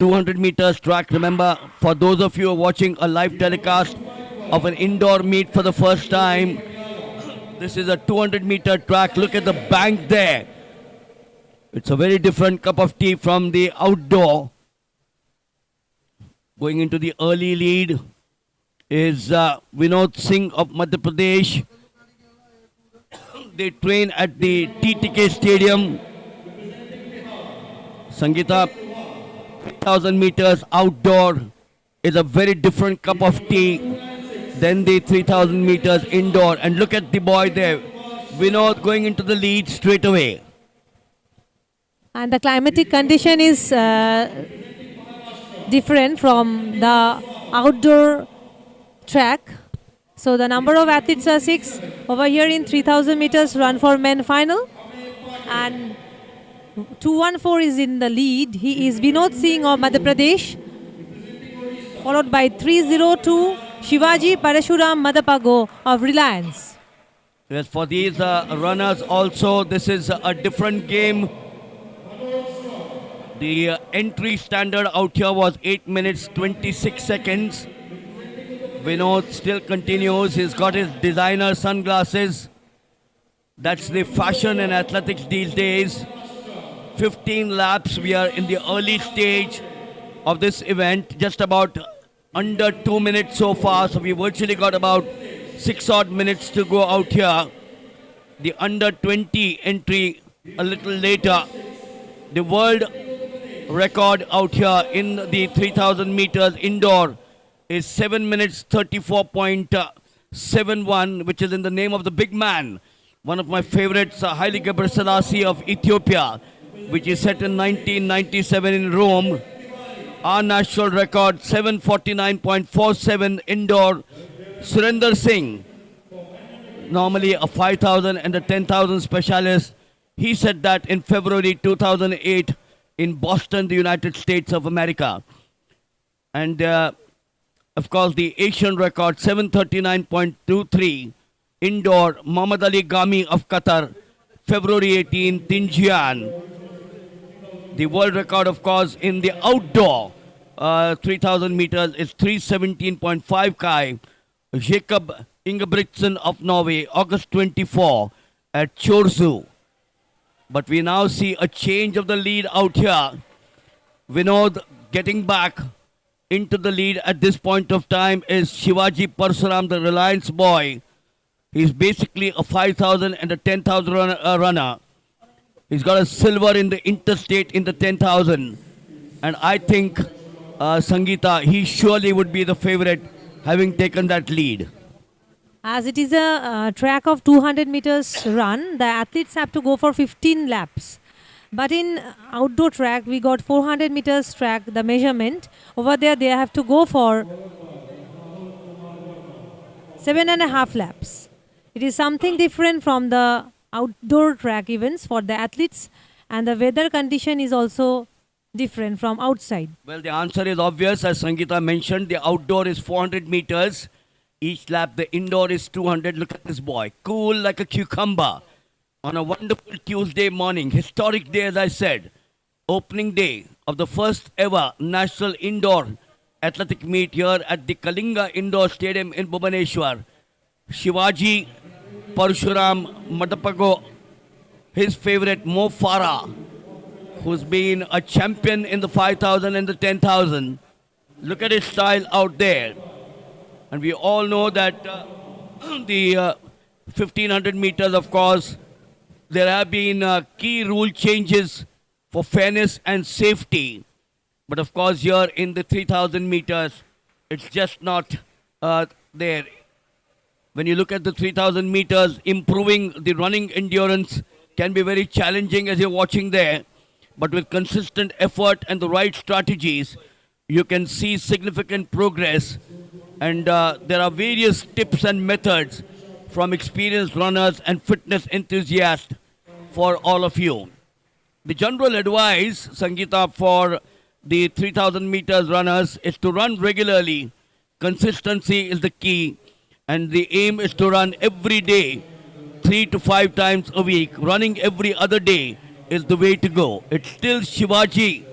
200 meters track. Remember, for those of you who are watching a live telecast of an indoor meet for the first time, this is a 200-meter track. Look at the bank there. It's a very different cup of tea from the outdoor. Going into the early lead is Vinod Singh of Madhya Pradesh. They train at the TTK Stadium. Sangeeta, 3,000 meters outdoor is a very different cup of tea than the 3,000 meters indoor. And look at the boy there, Vinod going into the lead straight away. And the climatic condition is different from the outdoor track. So the number of athletes are 6 over here in 3,000 meters run for men final. And 214 is in the lead. He is Vinod Singh of Madhya Pradesh, followed by 302 Shivaji Parashuram Madapago of Reliance. Yes, for these runners also, this is a different game. The entry standard out here was 8 minutes 26 seconds. Vinod still continues. He's got his designer sunglasses. That's the fashion in athletics these days. 15 laps. We are in the early stage of this event. Just about under 2 minutes so far. So we virtually got about 6 odd minutes to go out here. The under 20 entry a little later. The world record out here in the 3,000 meters indoor is 7 minutes 34.71, which is in the name of the big man. One of my favorites, Haile Gebrselassie of Ethiopia, which is set in 1997 in Rome. Our national record, 749.47 indoor. Surinder Singh, normally a 5,000 and a 10,000 specialist. He said that in February 2008 in Boston, the United States of America. And of course, the Asian record, 739.23 indoor. Muhammad Ali Gami of Qatar, February 18, Tinjian. The world record, of course, in the outdoor 3,000 meters is 317.5 Kai. Jacob Ingebrigtsen of Norway, August 24 at Chorsu. But we now see a change of the lead out here. Vinod getting back into the lead at this point of time is Shivaji Parsuram, the Reliance boy. He's basically a 5,000 and a 10,000 runner. He's got a silver in the interstate in the 10,000. And I think, Sangeeta, he surely would be the favorite having taken that lead. As it is a track of 200 meters run, the athletes have to go for 15 laps. But in outdoor track, we got 400 meters track, the measurement. Over there, they have to go for 7.5 laps. It is something different from the outdoor track events for the athletes, and the weather condition is also different from outside. Well, the answer is obvious. As Sangeeta mentioned, the outdoor is 400 meters. Each lap, the indoor is 200. Look at this boy, cool like a cucumber. On a wonderful Tuesday morning, historic day as I said, opening day of the first ever national indoor athletic meet here at the Kalinga Indoor Stadium in Bhubaneswar. Shivaji Parashuram Madapago, his favorite Mo Farah, who's been a champion in the 5,000 and the 10,000. Look at his style out there. And we all know that the 1,500 meters, of course, there have been key rule changes for fairness and safety. But of course, here in the 3,000 meters, it's just not there. When you look at the 3,000 meters, improving the running endurance can be very challenging as you're watching there. But with consistent effort and the right strategies, you can see significant progress. And there are various tips and methods from experienced runners and fitness enthusiasts for all of you. The general advice, Sangeeta, for the 3,000 meters runners is to run regularly. Consistency is the key. And the aim is to run every day, 3 to 5 times a week. Running every other day is the way to go. It's still Shivaji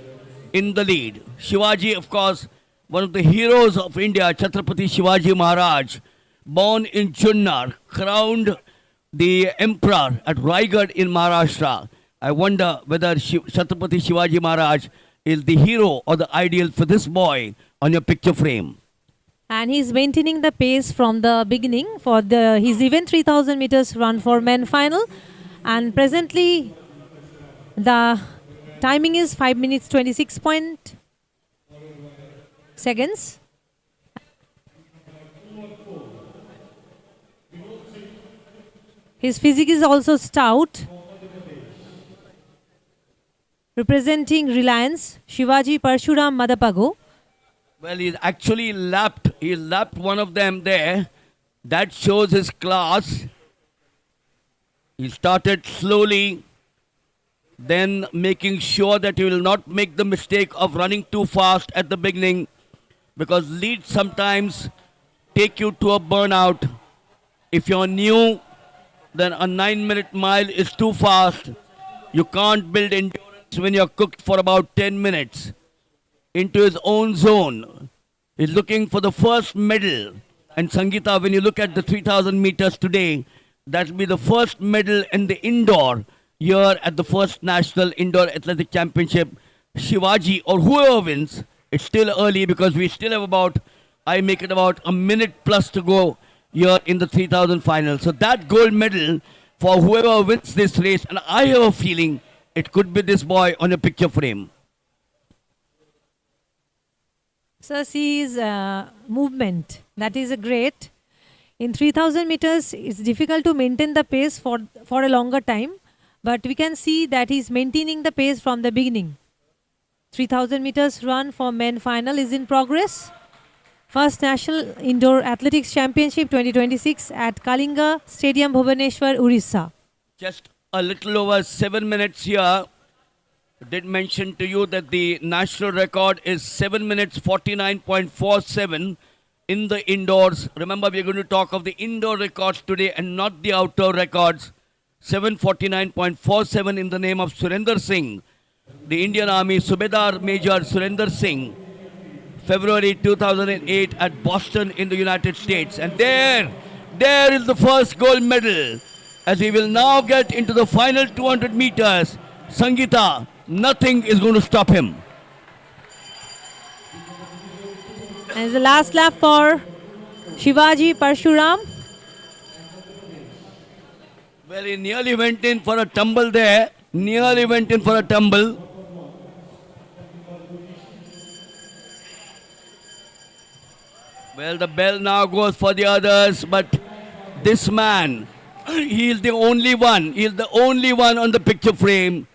in the lead. Shivaji, of course, one of the heroes of India, Chhatrapati Shivaji Maharaj, born in Junnar, crowned the emperor at Raigad in Maharashtra. I wonder whether Chhatrapati Shivaji Maharaj is the hero or the ideal for this boy on your picture frame. And he's maintaining the pace from the beginning for his event 3000 meters run for men final. And presently, the timing is 5 minutes 26 seconds. His physique is also stout. Representing Reliance, Shivaji Parshuram Madapago. Well, he lapped one of them there. That shows his class. He started slowly, then making sure that he will not make the mistake of running too fast at the beginning, because leads sometimes take you to a burnout. If you're new, then a 9-minute mile is too fast. You can't build endurance when you're cooked for about 10 minutes. Into his own zone. He's looking for the first medal. And Sangeeta, when you look at the 3000 meters today, that will be the first medal in the indoor here at the first National Indoor Athletic Championship. Shivaji or whoever wins, it's still early because we still have about a minute plus to go here in the 3000 final. So that gold medal for whoever wins this race, and I have a feeling it could be this boy on your picture frame. So see his movement. That is a great. In 3000 meters, it's difficult to maintain the pace for a longer time. But we can see that he's maintaining the pace from the beginning. 3000 meters run for men final is in progress. First National Indoor Athletics Championship 2026 at Kalinga Stadium, Bhubaneswar, Orissa. Just a little over 7 minutes here. Did mention to you that the national record is 7 minutes 49.47 in the indoors. Remember, we're going to talk of the indoor records today and not the outdoor records. 749.47 in the name of Surinder Singh, the Indian Army Subedar Major Surinder Singh, February 2008 at Boston in the United States. And there is the first gold medal as we will now get into the final 200 meters. Sangeeta, nothing is going to stop him. And the last lap for Shivaji Parshuram. Well, he nearly went in for a tumble there. Nearly went in for a tumble. Well, the bell now goes for the others, but this man, he is the only one. He is the only one on the picture frame.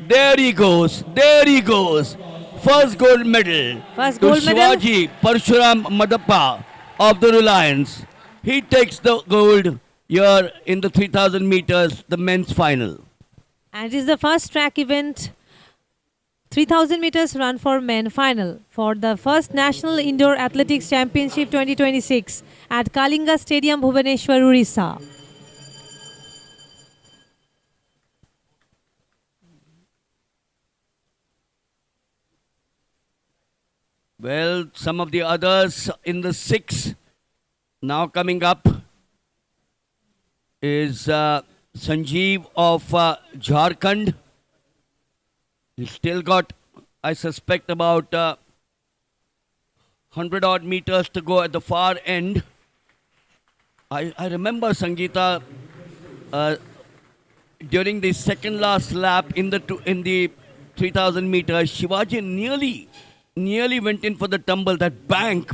There he goes. There he goes. First gold medal First to gold medal. Shivaji Parshuram Madappa of the Reliance. He takes the gold here in the 3000 meters, the men's final. And it is the first track event 3000 meters run for men final for the first National Indoor Athletics Championship 2026 at Kalinga Stadium, Bhubaneswar, Orissa. Well, some of the others in the 6 now coming up is Sanjeev of Jharkhand. He's still got, I suspect, about 100 odd meters to go at the far end. I remember, Sangeeta, during the second last lap in the 3000 meters, Shivaji nearly went in for the tumble. That bank